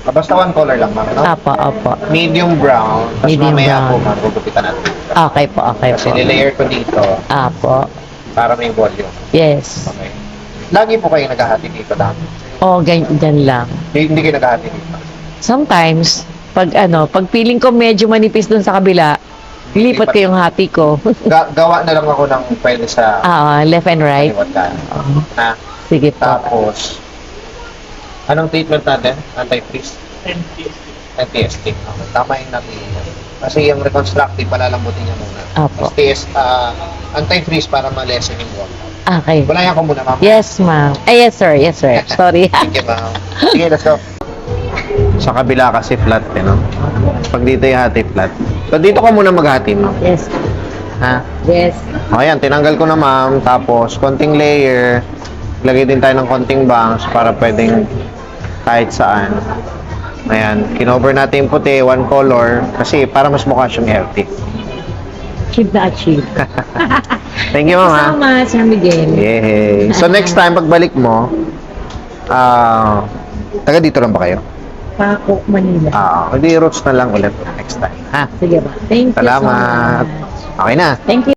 Basta one color lang, ma'am, no? Apo, opo. Medium brown. Tapos Medium mamaya brown. po, ma'am, gugupitan natin. Okay po, okay Kasi po. nilayer ko dito Apo. para may volume. Yes. Okay. Lagi po kayo naghahati dito, dam? O, ganyan lang. Hindi kayo naghahati dito. Sometimes, pag feeling ko medyo manipis dun sa kabila, lipat ko yung hati ko. Gawa na lang ako ng pwede sa Left and right. kaliwat ka. Na, Sige po. tapos, anong treatment natin? Anti-freeze? Anti-ST. Okay, tama yung natin. Kasi yung reconstructive, palalambutin niya muna. Opo. Anti-freeze para ma-lessen yung wall. Okay. Wala ko muna, ma'am. Yes, ma'am. Yes, sir. Yes, sir. Sorry. Thank you, ma'am. Sige, let's go. Sa kabila kasi flat, no? Pag dito yung hati flat. So, dito ko muna maghati, ma'am. Yes. Ha? Yes. O, ayan, tinanggal ko na, ma'am. Tapos, konting layer. Lagay din tayo ng konting bangs para pwedeng kahit saan. Ayan, kinover natin yung puti, one color. Kasi para mas mukha siyang healthy. Achieve na achieve. Thank you, ma'am. ha? So much, Sir Miguel. Yay. So, next time, pagbalik mo, taga dito lang ba kayo? Paco, Manila. Hindi roots na lang ulit next time. Ha? Sige ba. Thank you Salamat. so much. Okay na. Thank you.